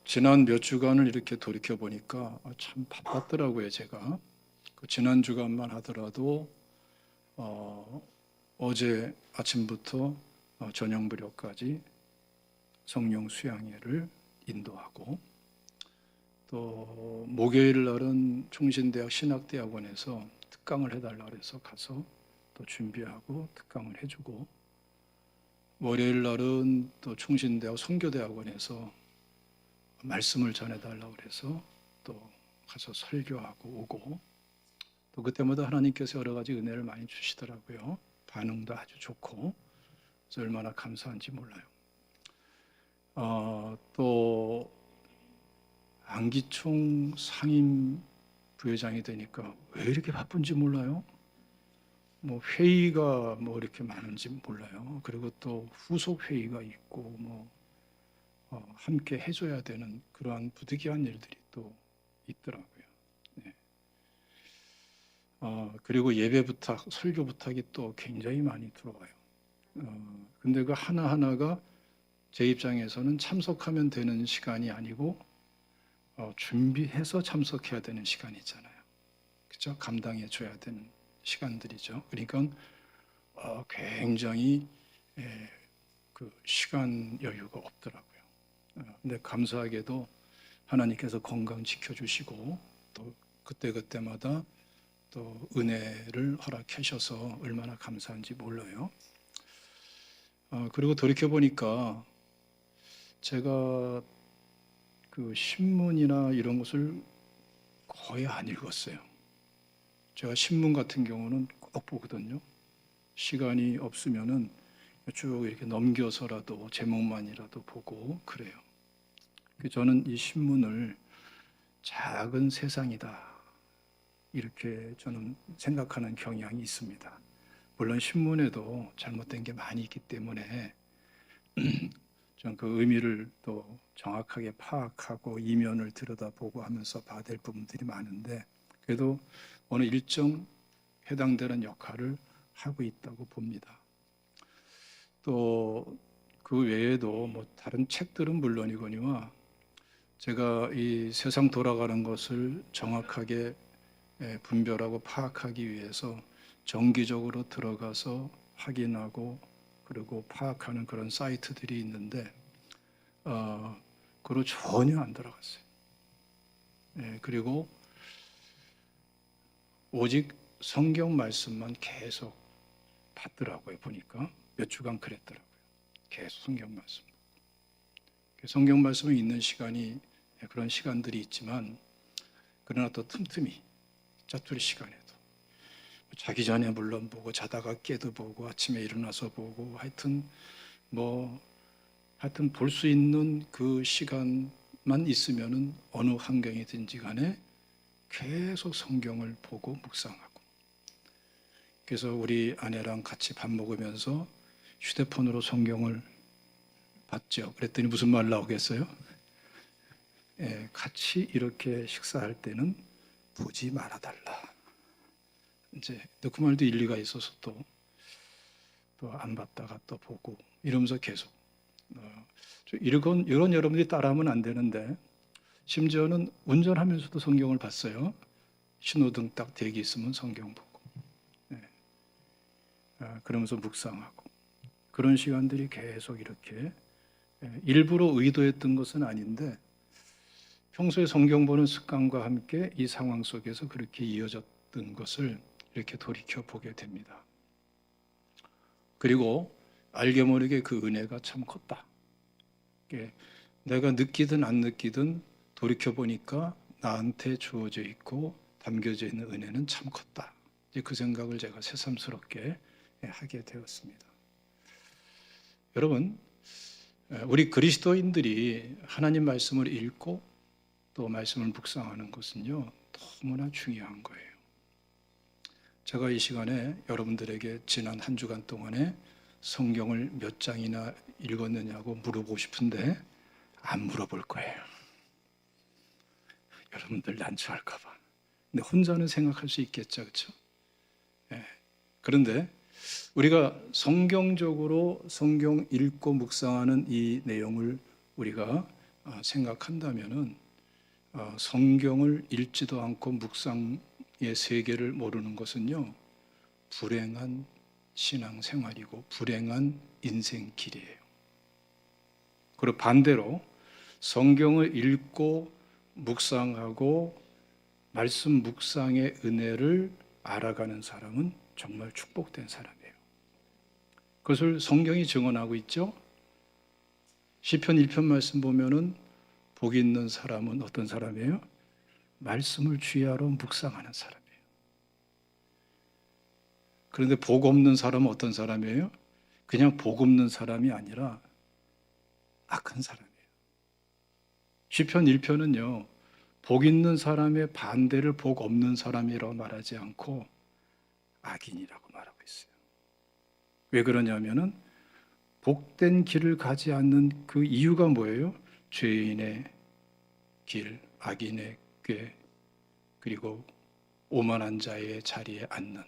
지난 몇 주간을 이렇게 돌이켜 보니까 참 바빴더라고요, 제가. 그 지난 주간만 하더라도 어, 어제 아침부터 저녁 무렵까지 성령 수양회를 인도하고, 또 목요일 날은 충신대학 신학대학원에서 특강을 해달라 그래서 가서 또 준비하고 특강을 해주고, 월요일 날은 또 충신대학 선교대학원에서 말씀을 전해달라고 그래서 또 가서 설교하고 오고, 또 그때마다 하나님께서 여러 가지 은혜를 많이 주시더라고요. 반응도 아주 좋고, 그래서 얼마나 감사한지 몰라요. 또 안기총 상임 부회장이 되니까 왜 이렇게 바쁜지 몰라요. 뭐 회의가 뭐 이렇게 많은지 몰라요. 그리고 또 후속 회의가 있고 함께 해줘야 되는 그러한 부득이한 일들이 또 있더라고요. 네. 그리고 예배 부탁, 설교 부탁이 또 굉장히 많이 들어와요. 근데 그 하나하나가 제 입장에서는 참석하면 되는 시간이 아니고 준비해서 참석해야 되는 시간이 있잖아요. 그렇죠? 감당해 줘야 되는 시간들이죠. 그러니까 굉장히 그 시간 여유가 없더라고요. 근데 감사하게도 하나님께서 건강 지켜주시고 또 그때그때마다 또 은혜를 허락하셔서 얼마나 감사한지 몰라요. 그리고 돌이켜 보니까 제가 그 신문이나 이런 것을 거의 안 읽었어요. 제가 신문 같은 경우는 꼭 보거든요. 시간이 없으면은 쭉 이렇게 넘겨서라도 제목만이라도 보고 그래요. 저는 이 신문을 작은 세상이다, 이렇게 저는 생각하는 경향이 있습니다. 물론 신문에도 잘못된 게 많이 있기 때문에 전 그 의미를 또 정확하게 파악하고 이면을 들여다보고 하면서 봐야 될 부분들이 많은데, 그래도 어느 일정 해당되는 역할을 하고 있다고 봅니다. 또 그 외에도 뭐 다른 책들은 물론이거니와 제가 이 세상 돌아가는 것을 정확하게 분별하고 파악하기 위해서 정기적으로 들어가서 확인하고 그리고 파악하는 그런 사이트들이 있는데 그로 전혀 안 들어갔어요. 그리고 오직 성경 말씀만 계속 받더라고요. 보니까 몇 주간 그랬더라고요. 계속 성경 말씀. 성경 말씀이 있는 시간이 그런 시간들이 있지만, 그러나 또 틈틈이 짜투리 시간에도 자기 전에 물론 보고 자다가 깨도 보고 아침에 일어나서 보고 하여튼 볼 수 있는 그 시간만 있으면은 어느 환경이든지 간에 계속 성경을 보고 묵상하고, 그래서 우리 아내랑 같이 밥 먹으면서 휴대폰으로 성경을 봤죠. 그랬더니 무슨 말 나오겠어요? 같이 이렇게 식사할 때는 보지 말아달라. 이제 그 말도 일리가 있어서 또 안 봤다가 또 보고 이러면서 계속 이런 여러분들이 따라하면 안 되는데, 심지어는 운전하면서도 성경을 봤어요. 신호등 딱 대기 있으면 성경 보고, 그러면서 묵상하고, 그런 시간들이 계속 이렇게 일부러 의도했던 것은 아닌데 평소에 성경 보는 습관과 함께 이 상황 속에서 그렇게 이어졌던 것을 이렇게 돌이켜 보게 됩니다. 그리고 알게 모르게 그 은혜가 참 컸다. 내가 느끼든 안 느끼든 돌이켜 보니까 나한테 주어져 있고 담겨져 있는 은혜는 참 컸다. 이제 그 생각을 제가 새삼스럽게 하게 되었습니다. 여러분, 우리 그리스도인들이 하나님 말씀을 읽고 또 말씀을 묵상하는 것은요, 너무나 중요한 거예요. 제가 이 시간에 여러분들에게 지난 한 주간 동안에 성경을 몇 장이나 읽었느냐고 물어보고 싶은데 안 물어볼 거예요. 여러분들 난처할까 봐. 근데 혼자는 생각할 수 있겠죠, 그렇죠? 그런데 우리가 성경적으로 성경 읽고 묵상하는 이 내용을 우리가 생각한다면은 성경을 읽지도 않고 묵상의 세계를 모르는 것은요, 불행한 신앙생활이고 불행한 인생길이에요. 그리고 반대로 성경을 읽고 묵상하고 말씀 묵상의 은혜를 알아가는 사람은 정말 축복된 사람이에요. 그것을 성경이 증언하고 있죠. 시편 1편 말씀 보면은 복 있는 사람은 어떤 사람이에요? 말씀을 주야로 묵상하는 사람이에요. 그런데 복 없는 사람은 어떤 사람이에요? 그냥 복 없는 사람이 아니라 악한 사람이에요. 시편 1편은요, 복 있는 사람의 반대를 복 없는 사람이라고 말하지 않고 악인이라고 말하고 있어요. 왜 그러냐면은 복된 길을 가지 않는 그 이유가 뭐예요? 죄인의 길, 악인의 꾀, 그리고 오만한 자의 자리에 앉는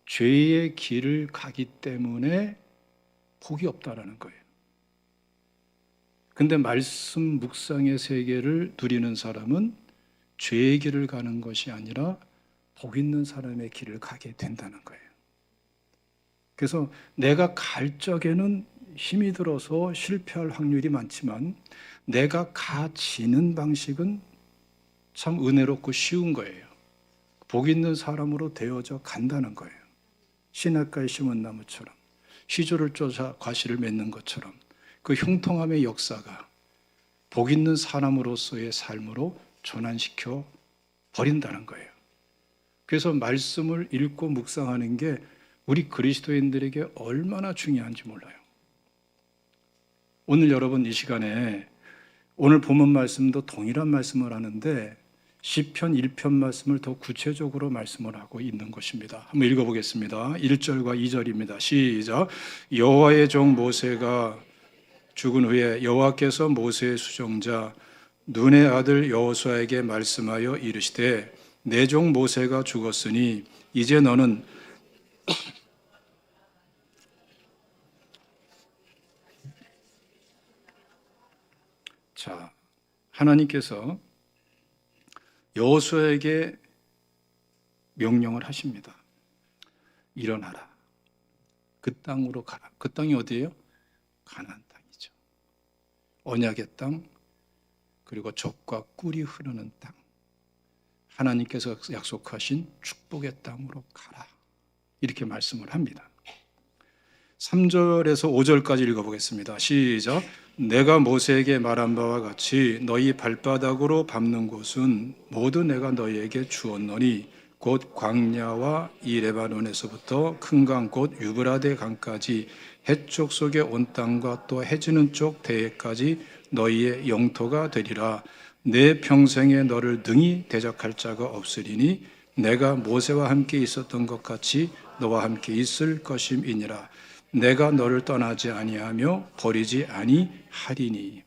죄의 길을 가기 때문에 복이 없다라는 거예요. 근데 말씀 묵상의 세계를 누리는 사람은 죄의 길을 가는 것이 아니라 복 있는 사람의 길을 가게 된다는 거예요. 그래서 내가 갈 적에는 힘이 들어서 실패할 확률이 많지만 내가 가지는 방식은 참 은혜롭고 쉬운 거예요. 복 있는 사람으로 되어져 간다는 거예요. 시냇가에 심은 나무처럼 시조를 쫓아 과실을 맺는 것처럼 그 형통함의 역사가 복 있는 사람으로서의 삶으로 전환시켜 버린다는 거예요. 그래서 말씀을 읽고 묵상하는 게 우리 그리스도인들에게 얼마나 중요한지 몰라요. 오늘 여러분 이 시간에 오늘 본문 말씀도 동일한 말씀을 하는데 시편 1편 말씀을 더 구체적으로 말씀을 하고 있는 것입니다. 한번 읽어보겠습니다. 1절과 2절입니다. 시작. 여호와의 종 모세가 죽은 후에 여호와께서 모세의 수종자 눈의 아들 여호수아에게 말씀하여 이르시되 내 종 모세가 죽었으니 이제 너는 자, 하나님께서 여호수아에게 명령을 하십니다. 일어나라. 그 땅으로 가라. 그 땅이 어디예요? 가나안 땅이죠. 언약의 땅, 그리고 젖과 꿀이 흐르는 땅. 하나님께서 약속하신 축복의 땅으로 가라. 이렇게 말씀을 합니다. 3절에서 5절까지 읽어보겠습니다. 시작. 내가 모세에게 말한 바와 같이 너희 발바닥으로 밟는 곳은 모두 내가 너희에게 주었노니 곧 광야와 이 레바논에서부터 큰 강 곧 유브라데 강까지 해쪽 속의 온 땅과 또 해지는 쪽 대해까지 너희의 영토가 되리라. 내 평생에 너를 능히 대적할 자가 없으리니 내가 모세와 함께 있었던 것 같이 너와 함께 있을 것임이니라. 내가 너를 떠나지 아니하며 버리지 아니하리니.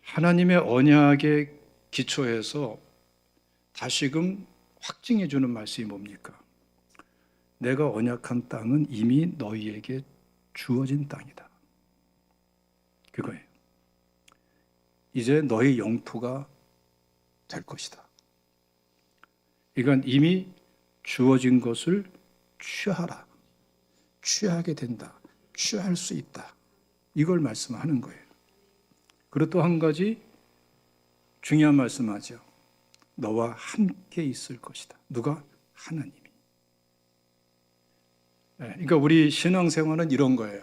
하나님의 언약의 기초에서 다시금 확증해 주는 말씀이 뭡니까? 내가 언약한 땅은 이미 너희에게 주어진 땅이다. 그거예요. 이제 너희 영토가 될 것이다. 이건 이미 주어진 것을 취하라. 취하게 된다. 취할 수 있다. 이걸 말씀하는 거예요. 그리고 또 한 가지 중요한 말씀하죠. 너와 함께 있을 것이다. 누가? 하나님이. 그러니까 우리 신앙생활은 이런 거예요.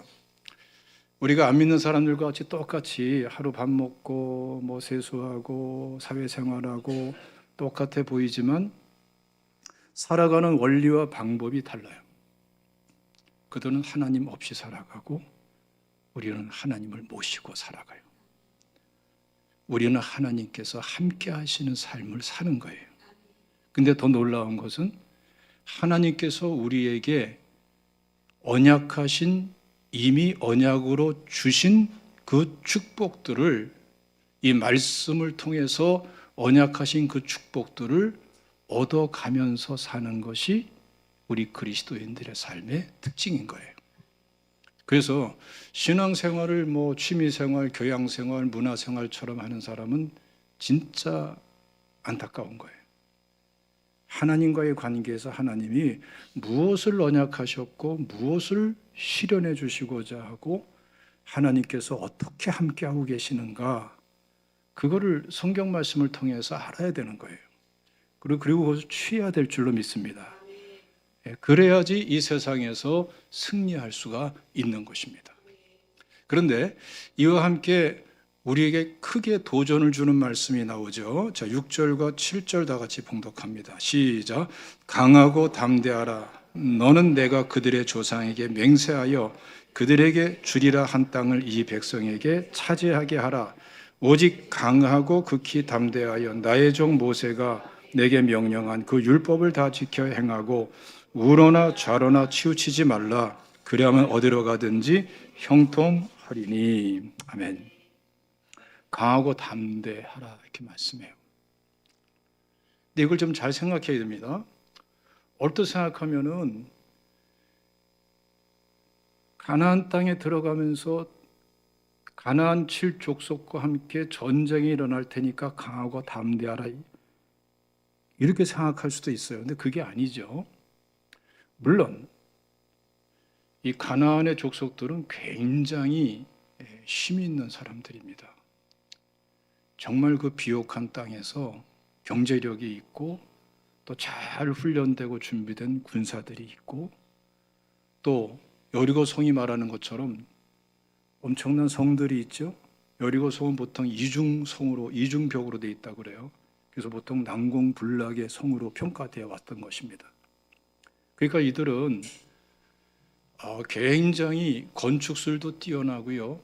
우리가 안 믿는 사람들과 같이 똑같이 하루 밥 먹고 뭐 세수하고 사회생활하고 똑같아 보이지만 살아가는 원리와 방법이 달라요. 그들은 하나님 없이 살아가고 우리는 하나님을 모시고 살아가요. 우리는 하나님께서 함께 하시는 삶을 사는 거예요. 근데 더 놀라운 것은 하나님께서 우리에게 언약하신 이미 언약으로 주신 그 축복들을 이 말씀을 통해서 언약하신 그 축복들을 얻어가면서 사는 것이 우리 그리스도인들의 삶의 특징인 거예요. 그래서 신앙생활을 뭐 취미생활, 교양생활, 문화생활처럼 하는 사람은 진짜 안타까운 거예요. 하나님과의 관계에서 하나님이 무엇을 언약하셨고 무엇을 실현해 주시고자 하고 하나님께서 어떻게 함께하고 계시는가, 그거를 성경 말씀을 통해서 알아야 되는 거예요. 그리고 그것을 취해야 될 줄로 믿습니다. 그래야지 이 세상에서 승리할 수가 있는 것입니다. 그런데 이와 함께 우리에게 크게 도전을 주는 말씀이 나오죠. 자, 6절과 7절 다 같이 봉독합니다. 시작. 강하고 담대하라. 너는 내가 그들의 조상에게 맹세하여 그들에게 주리라 한 땅을 이 백성에게 차지하게 하라. 오직 강하고 극히 담대하여 나의 종 모세가 내게 명령한 그 율법을 다 지켜 행하고 우로나 좌로나 치우치지 말라. 그리하면 어디로 가든지 형통하리니. 아멘. 강하고 담대하라 이렇게 말씀해요. 근데 이걸 좀 잘 생각해야 됩니다. 얼핏 생각하면은 가나안 땅에 들어가면서 가나안 7족속과 함께 전쟁이 일어날 테니까 강하고 담대하라 이렇게 생각할 수도 있어요. 근데 그게 아니죠. 물론 이 가나안의 족속들은 굉장히 힘이 있는 사람들입니다. 정말 그 비옥한 땅에서 경제력이 있고 또 잘 훈련되고 준비된 군사들이 있고 또 여리고 성이 말하는 것처럼 엄청난 성들이 있죠. 여리고 성은 보통 이중벽으로 되어 있다고 그래요. 그래서 보통 난공불락의 성으로 평가되어 왔던 것입니다. 그러니까 이들은 굉장히 건축술도 뛰어나고요.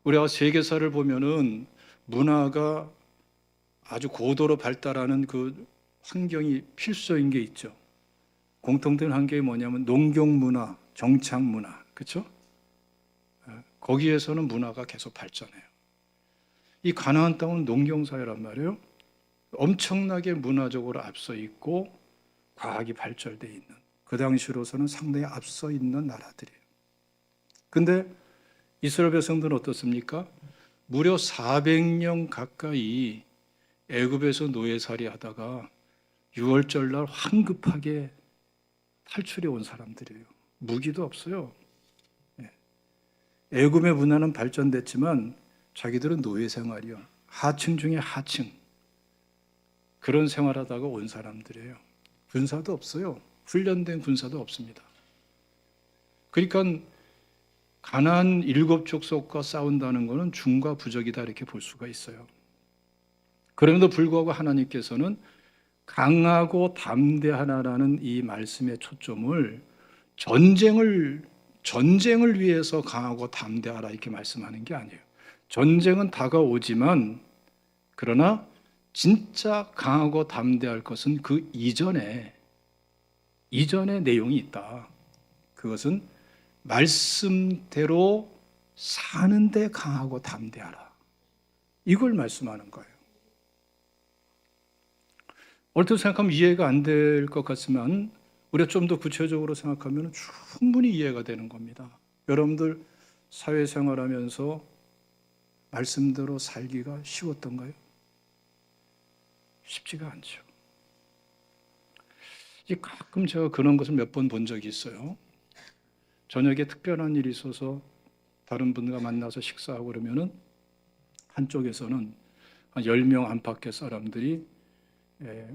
우리가 세계사를 보면은 문화가 아주 고도로 발달하는 그 환경이 필수적인 게 있죠. 공통된 환경이 뭐냐면 농경문화, 정착문화, 그렇죠? 거기에서는 문화가 계속 발전해요. 이 가나안 땅은 농경사회란 말이에요. 엄청나게 문화적으로 앞서 있고 과학이 발달되어 있는, 그 당시로서는 상당히 앞서 있는 나라들이에요. 근데 이스라엘 백성들은 어떻습니까? 무려 400년 가까이 애굽에서 노예살이 하다가 6월절 날 황급하게 탈출해 온 사람들이에요. 무기도 없어요. 애굽의 문화는 발전됐지만 자기들은 노예 생활이요. 하층 중에 하층. 그런 생활하다가 온 사람들이에요. 군사도 없어요. 훈련된 군사도 없습니다. 그러니까 가나안 7족속과 싸운다는 것은 중과 부적이다 이렇게 볼 수가 있어요. 그럼에도 불구하고 하나님께서는 강하고 담대하라는 이 말씀의 초점을 전쟁을 위해서 강하고 담대하라 이렇게 말씀하는 게 아니에요. 전쟁은 다가오지만 그러나 진짜 강하고 담대할 것은 그 이전에 내용이 있다. 그것은 말씀대로 사는데 강하고 담대하라. 이걸 말씀하는 거예요. 얼핏 생각하면 이해가 안 될 것 같지만 우리가 좀 더 구체적으로 생각하면 충분히 이해가 되는 겁니다. 여러분들 사회생활하면서 말씀대로 살기가 쉬웠던가요? 쉽지가 않죠. 가끔 제가 그런 것을 몇 번 본 적이 있어요. 저녁에 특별한 일이 있어서 다른 분과 만나서 식사하고 그러면은 한쪽에서는 한 10명 안팎의 사람들이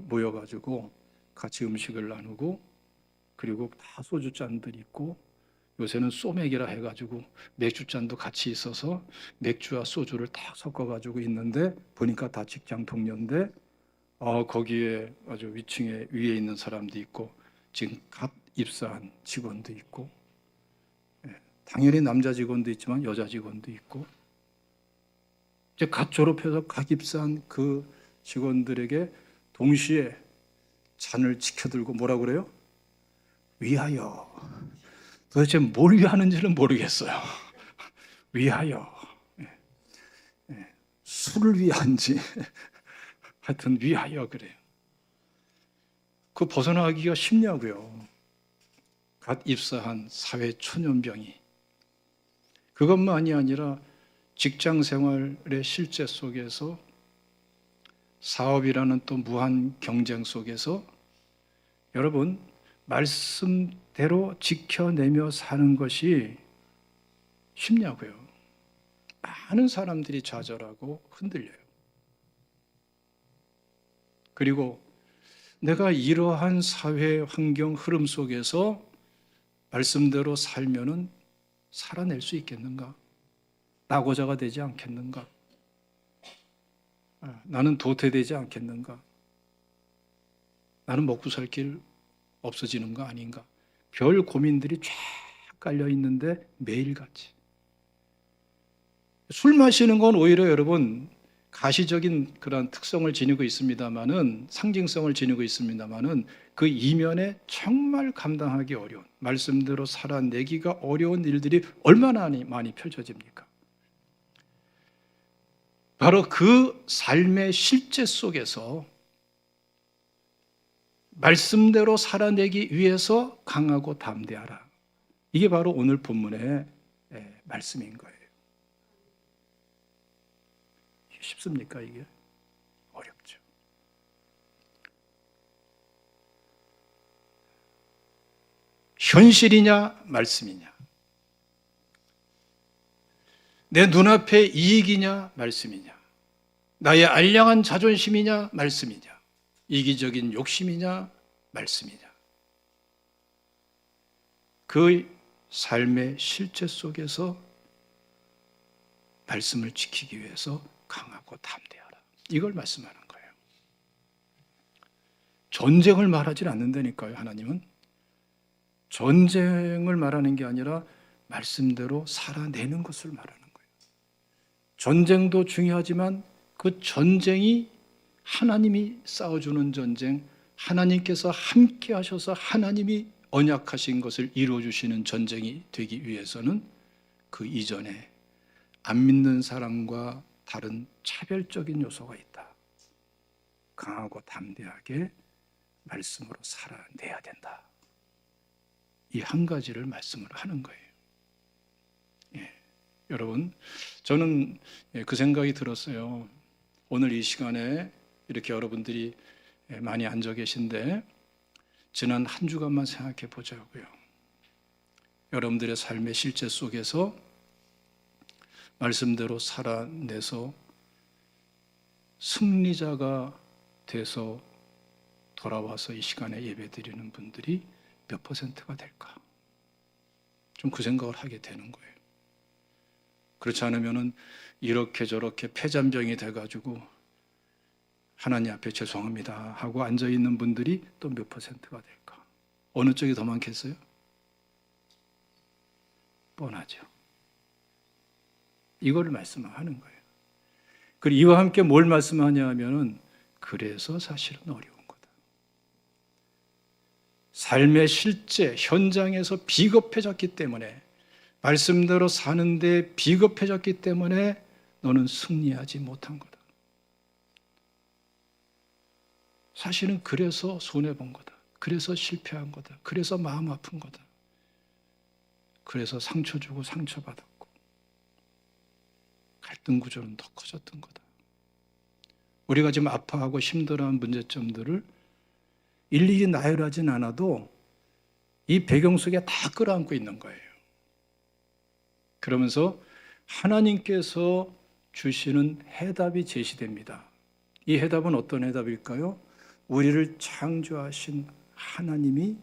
모여가지고 같이 음식을 나누고 그리고 다 소주잔들이 있고 요새는 소맥이라 해가지고 맥주잔도 같이 있어서 맥주와 소주를 다 섞어가지고 있는데 보니까 다 직장 동료인데 거기에 아주 위층에 위에 있는 사람도 있고 지금 갓 입사한 직원도 있고 당연히 남자 직원도 있지만 여자 직원도 있고 이제 갓 졸업해서 갓 입사한 그 직원들에게 동시에 잔을 지켜들고 뭐라 그래요? 위하여. 도대체 뭘 위하는지는 모르겠어요. 위하여. 술을 위한지 하여튼 위하여 그래요. 그 벗어나기가 쉽냐고요. 갓 입사한 사회 초년병이 그것만이 아니라 직장 생활의 실제 속에서 사업이라는 또 무한 경쟁 속에서 여러분 말씀대로 지켜내며 사는 것이 쉽냐고요. 많은 사람들이 좌절하고 흔들려요. 그리고 내가 이러한 사회 환경 흐름 속에서 말씀대로 살면은 살아낼 수 있겠는가? 낙오자가 되지 않겠는가? 나는 도태되지 않겠는가? 나는 먹고 살 길 없어지는 거 아닌가? 별 고민들이 쫙 깔려 있는데 매일같이. 술 마시는 건 오히려 여러분 가시적인 그런 특성을 지니고 있습니다만은, 상징성을 지니고 있습니다만은, 그 이면에 정말 감당하기 어려운, 말씀대로 살아내기가 어려운 일들이 얼마나 많이 펼쳐집니까? 바로 그 삶의 실제 속에서 말씀대로 살아내기 위해서 강하고 담대하라. 이게 바로 오늘 본문의 말씀인 거예요. 쉽습니까 이게? 어렵죠. 현실이냐 말씀이냐? 내 눈앞의 이익이냐 말씀이냐? 나의 알량한 자존심이냐 말씀이냐? 이기적인 욕심이냐 말씀이냐? 그 삶의 실제 속에서 말씀을 지키기 위해서 강하고 담대하라. 이걸 말씀하는 거예요. 전쟁을 말하지 않는다니까요. 하나님은 전쟁을 말하는 게 아니라 말씀대로 살아내는 것을 말하는 거예요. 전쟁도 중요하지만 그 전쟁이 하나님이 싸워주는 전쟁, 하나님께서 함께 하셔서 하나님이 언약하신 것을 이루어주시는 전쟁이 되기 위해서는 그 이전에 안 믿는 사람과 다른 차별적인 요소가 있다. 강하고 담대하게 말씀으로 살아내야 된다. 이 한 가지를 말씀을 하는 거예요. 예. 여러분, 저는 그 생각이 들었어요. 오늘 이 시간에 이렇게 여러분들이 많이 앉아 계신데 지난 한 주간만 생각해 보자고요. 여러분들의 삶의 실제 속에서 말씀대로 살아내서 승리자가 돼서 돌아와서 이 시간에 예배드리는 분들이 몇 퍼센트가 될까? 좀 그 생각을 하게 되는 거예요. 그렇지 않으면은 이렇게 저렇게 폐잔병이 돼가지고 하나님 앞에 죄송합니다 하고 앉아있는 분들이 또 몇 퍼센트가 될까? 어느 쪽이 더 많겠어요? 뻔하죠. 이거를 말씀하는 거예요. 그리고 이와 함께 뭘 말씀하냐 하면은 그래서 사실은 어려운 거다. 삶의 실제 현장에서 비겁해졌기 때문에, 말씀대로 사는데 비겁해졌기 때문에 너는 승리하지 못한 거다. 사실은 그래서 손해본 거다. 그래서 실패한 거다. 그래서 마음 아픈 거다. 그래서 상처 주고 상처받았고 갈등 구조는 더 커졌던 거다. 우리가 지금 아파하고 힘들어하는 문제점들을 일일이 나열하진 않아도 이 배경 속에 다 끌어안고 있는 거예요. 그러면서 하나님께서 주시는 해답이 제시됩니다. 이 해답은 어떤 해답일까요? 우리를 창조하신 하나님이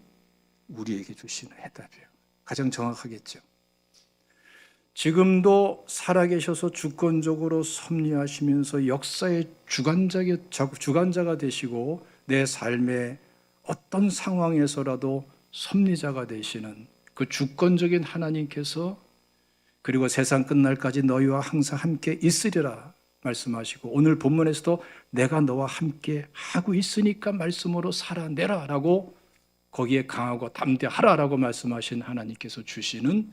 우리에게 주시는 해답이에요. 가장 정확하겠죠. 지금도 살아계셔서 주권적으로 섭리하시면서 역사의 주관자가 되시고 내 삶의 어떤 상황에서라도 섭리자가 되시는 그 주권적인 하나님께서, 그리고 세상 끝날까지 너희와 항상 함께 있으리라 말씀하시고, 오늘 본문에서도 내가 너와 함께 하고 있으니까 말씀으로 살아내라 라고, 거기에 강하고 담대하라라고 말씀하신 하나님께서 주시는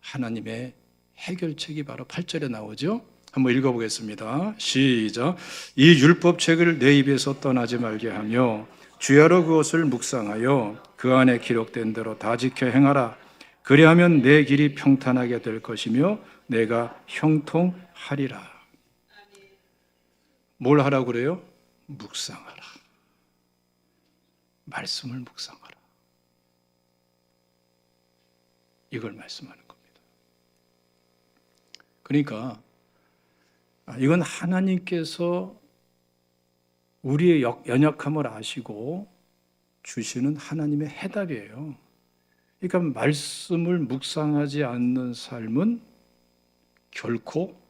하나님의 해결책이 바로 8절에 나오죠. 한번 읽어보겠습니다. 시작. 이 율법책을 내 입에서 떠나지 말게 하며 주야로 그것을 묵상하여 그 안에 기록된 대로 다 지켜 행하라. 그리하면 내 길이 평탄하게 될 것이며 내가 형통하리라. 뭘 하라고 그래요? 묵상하라. 말씀을 묵상하라. 이걸 말씀하는 겁니다. 그러니까 이건 하나님께서 우리의 연약함을 아시고 주시는 하나님의 해답이에요. 그러니까 말씀을 묵상하지 않는 삶은 결코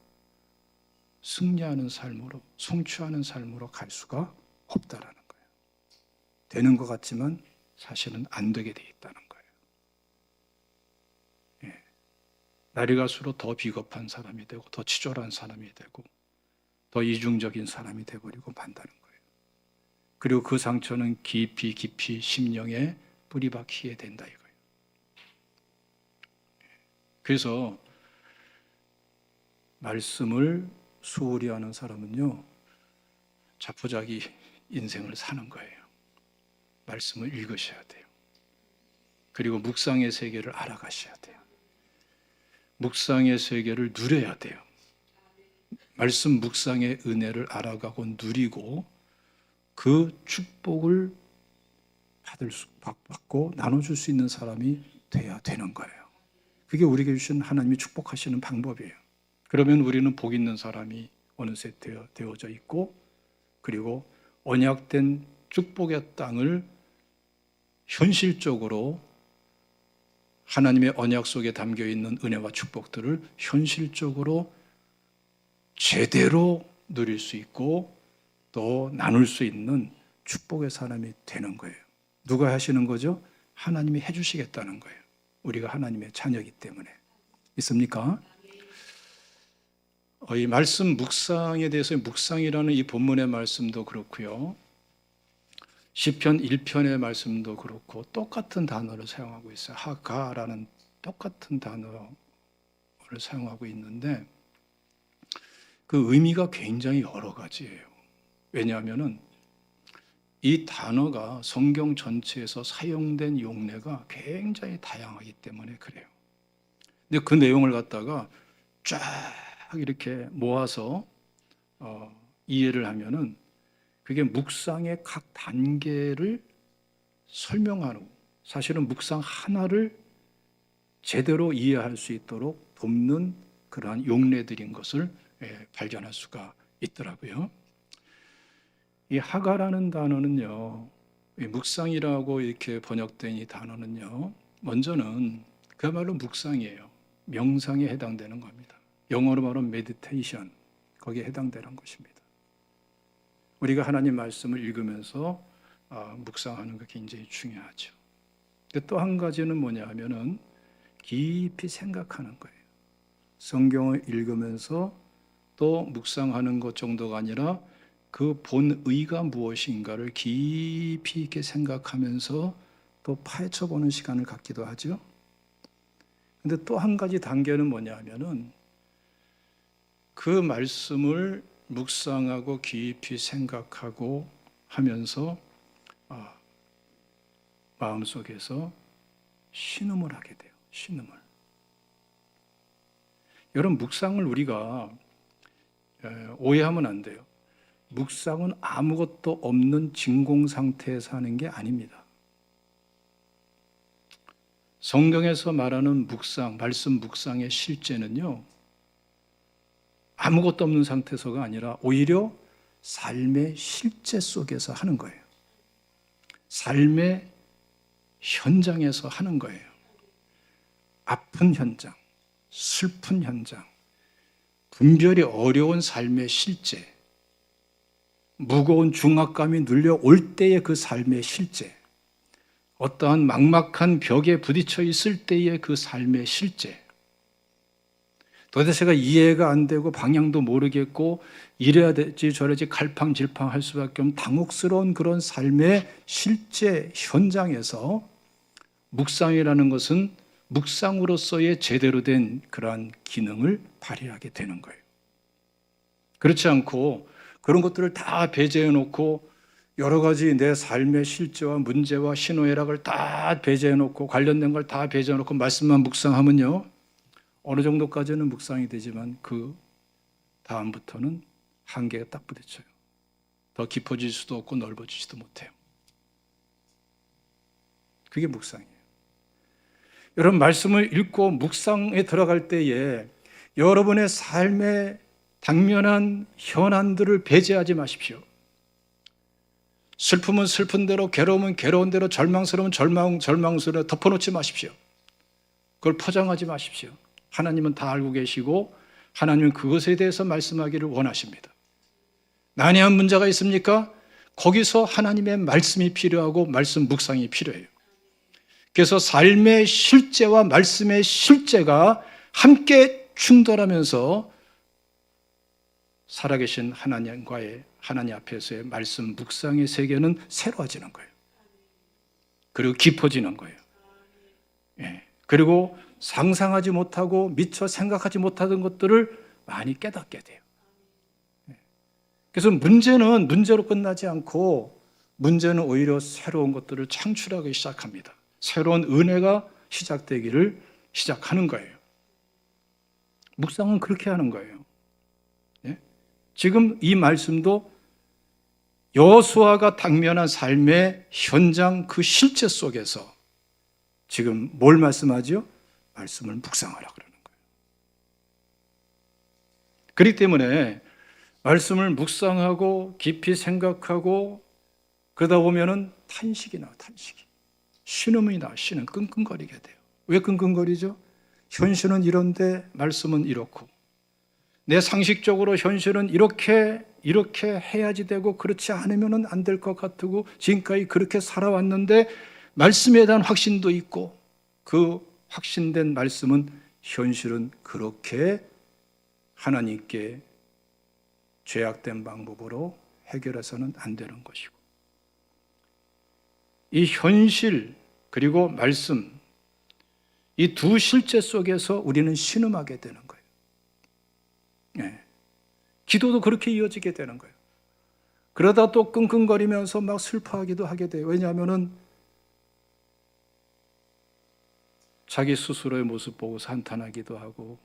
승리하는 삶으로, 성취하는 삶으로 갈 수가 없다라는 거예요. 되는 것 같지만 사실은 안 되게 돼 있다는 거예요. 예. 날이 갈수록 더 비겁한 사람이 되고, 더 치졸한 사람이 되고, 더 이중적인 사람이 되어버리고 만다는 거예요. 그리고 그 상처는 깊이 깊이 심령에 뿌리 박히게 된다 이거예요. 그래서 말씀을 소홀히 하는 사람은요, 자포자기 인생을 사는 거예요. 말씀을 읽으셔야 돼요. 그리고 묵상의 세계를 알아가셔야 돼요. 묵상의 세계를 누려야 돼요. 말씀 묵상의 은혜를 알아가고 누리고 그 축복을 받고 나눠줄 수 있는 사람이 돼야 되는 거예요. 그게 우리에게 주신 하나님이 축복하시는 방법이에요. 그러면 우리는 복 있는 사람이 어느새 되어져 있고, 그리고 언약된 축복의 땅을 현실적으로 하나님의 언약 속에 담겨 있는 은혜와 축복들을 현실적으로 제대로 누릴 수 있고 또 나눌 수 있는 축복의 사람이 되는 거예요. 누가 하시는 거죠? 하나님이 해주시겠다는 거예요. 우리가 하나님의 자녀이기 때문에. 있습니까? 이 말씀 묵상에 대해서, 묵상이라는 이 본문의 말씀도 그렇고요, 시편 1편의 말씀도 그렇고 똑같은 단어를 사용하고 있어요. 하가라는 똑같은 단어를 사용하고 있는데 그 의미가 굉장히 여러 가지예요. 왜냐하면 이 단어가 성경 전체에서 사용된 용례가 굉장히 다양하기 때문에 그래요. 근데 그 내용을 갖다가 쫙 이렇게 모아서 이해를 하면은 그게 묵상의 각 단계를 설명하는, 사실은 묵상 하나를 제대로 이해할 수 있도록 돕는 그러한 용례들인 것을 발견할 수가 있더라고요. 이 하가라는 단어는요, 이 묵상이라고 이렇게 번역된 이 단어는요, 먼저는 그야말로 묵상이에요. 명상에 해당되는 겁니다. 영어로 말하면 메디테이션, 거기에 해당되는 것입니다. 우리가 하나님 말씀을 읽으면서 묵상하는 게 굉장히 중요하죠. 근데 또 한 가지는 뭐냐 하면은 깊이 생각하는 거예요. 성경을 읽으면서 또 묵상하는 것 정도가 아니라 그 본의가 무엇인가를 깊이 있게 생각하면서 또 파헤쳐보는 시간을 갖기도 하죠. 근데 또 한 가지 단계는 뭐냐 하면은 그 말씀을 묵상하고 깊이 생각하고 하면서 마음속에서 신음을 하게 돼요. 신음을. 여러분, 묵상을 우리가 오해하면 안 돼요. 묵상은 아무것도 없는 진공 상태에서 하는 게 아닙니다. 성경에서 말하는 묵상, 말씀 묵상의 실제는요, 아무것도 없는 상태에서가 아니라 오히려 삶의 실제 속에서 하는 거예요. 삶의 현장에서 하는 거예요. 아픈 현장, 슬픈 현장, 분별이 어려운 삶의 실제, 무거운 중압감이 눌려올 때의 그 삶의 실제, 어떠한 막막한 벽에 부딪혀 있을 때의 그 삶의 실제, 도대체가 이해가 안 되고 방향도 모르겠고 이래야 될지 저래지 갈팡질팡 할 수밖에 없는 당혹스러운 그런 삶의 실제 현장에서 묵상이라는 것은 묵상으로서의 제대로 된 그러한 기능을 발휘하게 되는 거예요. 그렇지 않고 그런 것들을 다 배제해 놓고 여러 가지 내 삶의 실제와 문제와 신호애락을 다 배제해 놓고 관련된 걸 다 배제해 놓고 말씀만 묵상하면요, 어느 정도까지는 묵상이 되지만 그 다음부터는 한계가 딱 부딪혀요. 더 깊어질 수도 없고 넓어지지도 못해요. 그게 묵상이에요. 여러분, 말씀을 읽고 묵상에 들어갈 때에 여러분의 삶의 당면한 현안들을 배제하지 마십시오. 슬픔은 슬픈 대로, 괴로움은 괴로운 대로, 절망스러움은 절망스러워 덮어놓지 마십시오. 그걸 포장하지 마십시오. 하나님은 다 알고 계시고 하나님은 그것에 대해서 말씀하기를 원하십니다. 난해한 문제가 있습니까? 거기서 하나님의 말씀이 필요하고 말씀 묵상이 필요해요. 그래서 삶의 실제와 말씀의 실제가 함께 충돌하면서 살아계신 하나님 앞에서의 말씀 묵상의 세계는 새로워지는 거예요. 그리고 깊어지는 거예요. 그리고 상상하지 못하고 미처 생각하지 못하던 것들을 많이 깨닫게 돼요. 그래서 문제는 문제로 끝나지 않고 문제는 오히려 새로운 것들을 창출하기 시작합니다. 새로운 은혜가 시작하는 거예요. 묵상은 그렇게 하는 거예요. 지금 이 말씀도 여호수아가 당면한 삶의 현장 그 실제 속에서 지금 뭘 말씀하죠? 말씀을 묵상하라 그러는 거예요. 그렇기 때문에 말씀을 묵상하고 깊이 생각하고 그러다 보면은 탄식이 나와, 탄식이. 신음이 나와, 신음, 끙끙거리게 돼요. 왜 끙끙거리죠? 현실은 이런데 말씀은 이렇고, 내 상식적으로 현실은 이렇게 해야지 되고 그렇지 않으면 안 될 것 같고 지금까지 그렇게 살아왔는데 말씀에 대한 확신도 있고 그 확신된 말씀은 현실은 그렇게 하나님께 죄악된 방법으로 해결해서는 안 되는 것이고, 이 현실 그리고 말씀, 이 두 실제 속에서 우리는 신음하게 되는 거예요. 기도도 그렇게 이어지게 되는 거예요. 그러다 또 끙끙거리면서 막 슬퍼하기도 하게 돼요. 왜냐하면은 자기 스스로의 모습 보고 한탄하기도 하고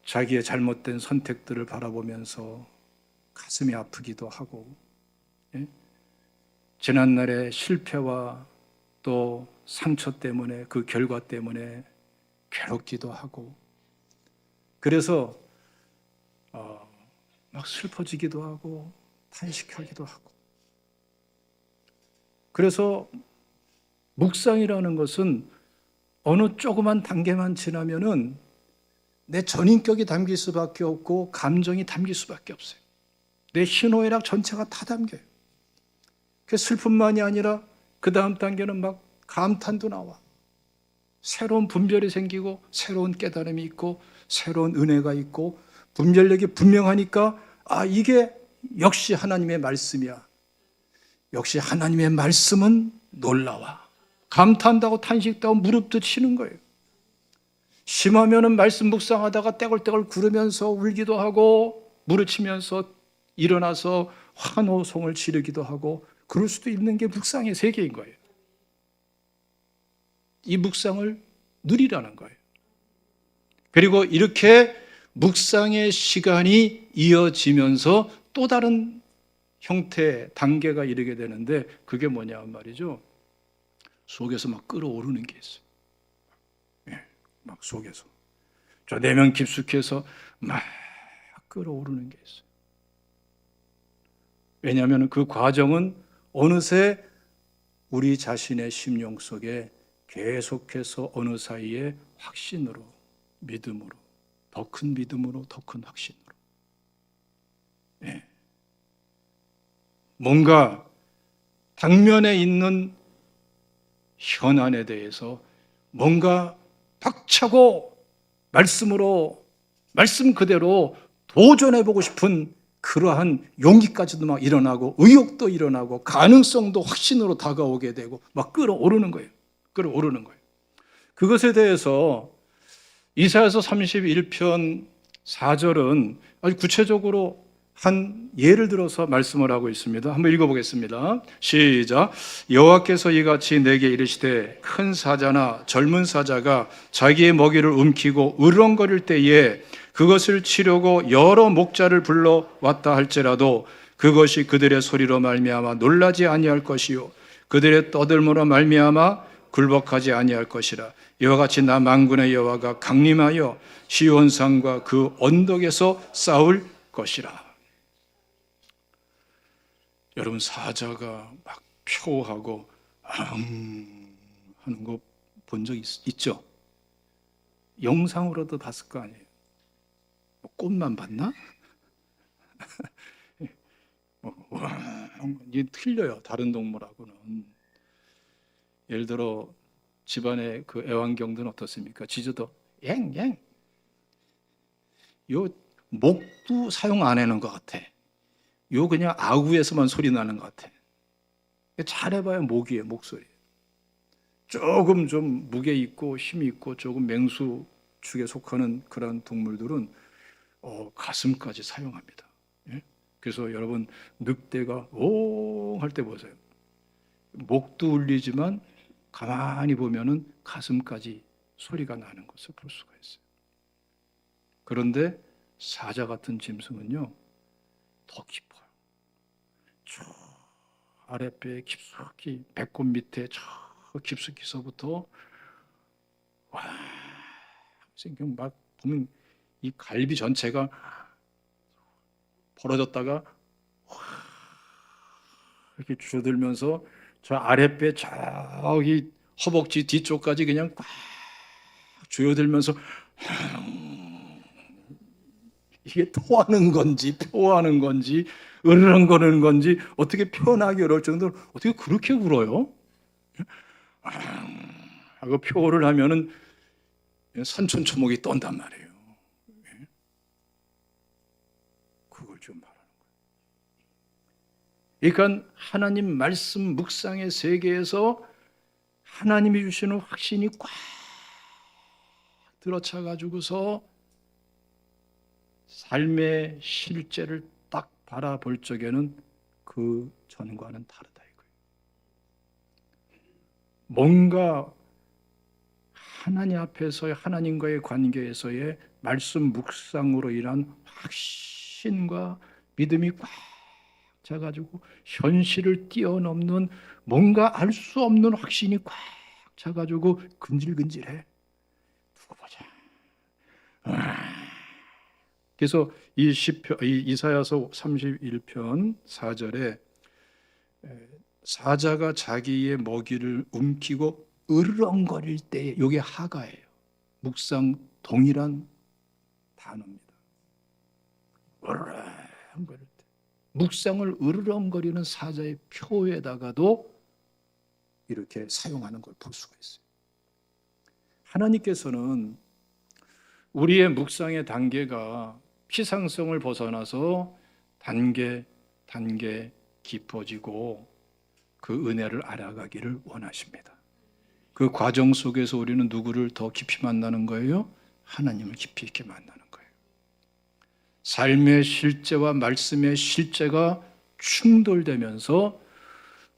자기의 잘못된 선택들을 바라보면서 가슴이 아프기도 하고, 지난날의 실패와 또 상처 때문에 그 결과 때문에 괴롭기도 하고, 그래서 막 슬퍼지기도 하고 탄식하기도 하고. 그래서 묵상이라는 것은 어느 조그만 단계만 지나면은 내 전인격이 담길 수밖에 없고 감정이 담길 수밖에 없어요. 내 희노애락 전체가 다 담겨요. 그 슬픔만이 아니라 그 다음 단계는 막 감탄도 나와. 새로운 분별이 생기고 새로운 깨달음이 있고 새로운 은혜가 있고 분별력이 분명하니까 이게 역시 하나님의 말씀이야. 역시 하나님의 말씀은 놀라워. 감탄다고 탄식다고 무릎도 치는 거예요. 심하면은 말씀 묵상하다가 떼굴떼굴 구르면서 울기도 하고 무릎 치면서 일어나서 환호성을 지르기도 하고 그럴 수도 있는 게 묵상의 세계인 거예요. 이 묵상을 누리라는 거예요. 그리고 이렇게 묵상의 시간이 이어지면서 또 다른 형태의 단계가 이르게 되는데 그게 뭐냐 말이죠. 속에서 막 끓어오르는 게 있어요. 막 속에서 저 내면 깊숙해서 막 끓어오르는 게 있어요. 왜냐하면 그 과정은 어느새 우리 자신의 심령 속에 계속해서 어느 사이에 확신으로, 믿음으로, 더 큰 믿음으로, 더 큰 확신으로, 뭔가 당면에 있는 현안에 대해서 뭔가 박차고 말씀으로, 말씀 그대로 도전해보고 싶은 그러한 용기까지도 막 일어나고 의욕도 일어나고 가능성도 확신으로 다가오게 되고 막 끌어오르는 거예요. 끌어오르는 거예요. 그것에 대해서 이사야서 31편 4절은 아주 구체적으로 한 예를 들어서 말씀을 하고 있습니다. 한번 읽어보겠습니다. 시작. 여호와께서 이같이 내게 이르시되 큰 사자나 젊은 사자가 자기의 먹이를 움키고 으렁거릴 때에 그것을 치려고 여러 목자를 불러왔다 할지라도 그것이 그들의 소리로 말미암아 놀라지 아니할 것이요 그들의 떠들므로 말미암아 굴복하지 아니할 것이라. 이와 같이 나 만군의 여호와가 강림하여 시온산과 그 언덕에서 싸울 것이라. 여러분, 사자가 막 표하고 하는 거 본 적 있죠? 영상으로도 봤을 거 아니에요. 꽃만 봤나? 이게 틀려요, 다른 동물하고는. 예를 들어 집안의 그 애완경들은 어떻습니까? 지저도 앵앵. 요 목도 사용 안 하는 것 같아. 요 그냥 아구에서만 소리 나는 것 같아. 잘해봐야 목이에요, 목소리. 조금 좀 무게 있고 힘이 있고 조금 맹수 축에 속하는 그런 동물들은 가슴까지 사용합니다. 예? 그래서 여러분, 늑대가 오 할 때 보세요. 목도 울리지만 가만히 보면은 가슴까지 소리가 나는 것을 볼 수가 있어요. 그런데 사자 같은 짐승은요, 더 깊어요. 저 아랫배에 깊숙이, 배꼽 밑에 저 깊숙이서부터 와, 생경 막 보면 이 갈비 전체가 벌어졌다가 이렇게 줄어들면서 저 아랫배 저기 허벅지 뒤쪽까지 그냥 꽉 조여들면서 이게 토하는 건지 표하는 건지 으르렁거리는 건지 어떻게 표현하기 어려울 정도로 어떻게 그렇게 울어요? 하고 표를 하면은 산천초목이 떤단 말이에요. 그걸 좀 말하는 거예요. 그러니까 하나님 말씀 묵상의 세계에서 하나님이 주시는 확신이 꽉 들어차 가지고서 삶의 실제를 딱 바라볼 적에는 그 전과는 다르다 이거예요. 뭔가 하나님 앞에서의 하나님과의 관계에서의 말씀 묵상으로 인한 확신과 믿음이 꽉 차가지고 현실을 뛰어넘는 뭔가 알 수 없는 확신이 꽉 차가지고 근질근질해. 두고 보자. 그래서 이 이사야서 31편 4절에 사자가 자기의 먹이를 움키고 으르렁거릴 때, 이게 하가예요. 묵상 동일한 단어입니다. 으르렁거릴 때, 묵상을 으르렁거리는 사자의 표에다가도 이렇게 사용하는 걸 볼 수가 있어요. 하나님께서는 우리의 묵상의 단계가 피상성을 벗어나서 단계 깊어지고 그 은혜를 알아가기를 원하십니다. 그 과정 속에서 우리는 누구를 더 깊이 만나는 거예요? 하나님을 깊이 있게 만나는 거예요. 삶의 실제와 말씀의 실제가 충돌되면서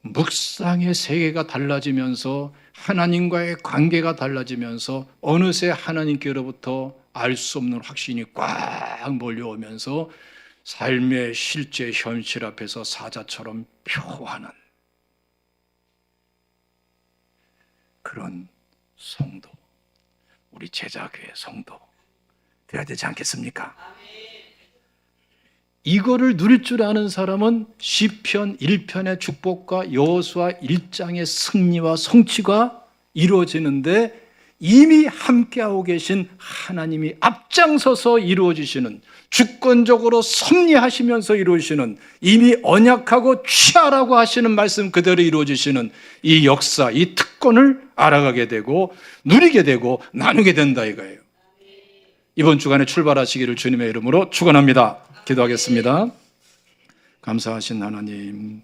묵상의 세계가 달라지면서 하나님과의 관계가 달라지면서 어느새 하나님께로부터 알 수 없는 확신이 꽉 몰려오면서 삶의 실제 현실 앞에서 사자처럼 표하는 그런 성도, 우리 제자교회 성도 되어야 되지 않겠습니까? 이거를 누릴 줄 아는 사람은 시편 1편의 축복과 여호수아 1장의 승리와 성취가 이루어지는데 이미 함께하고 계신 하나님이 앞장서서 이루어지시는, 주권적으로 섭리하시면서 이루어지시는, 이미 언약하고 취하라고 하시는 말씀 그대로 이루어지시는 이 역사, 이 특권을 알아가게 되고 누리게 되고 나누게 된다 이거예요. 이번 주간에 출발하시기를 주님의 이름으로 축원합니다. 기도하겠습니다. 감사하신 하나님,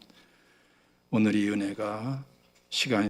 오늘 이 은혜가 시간이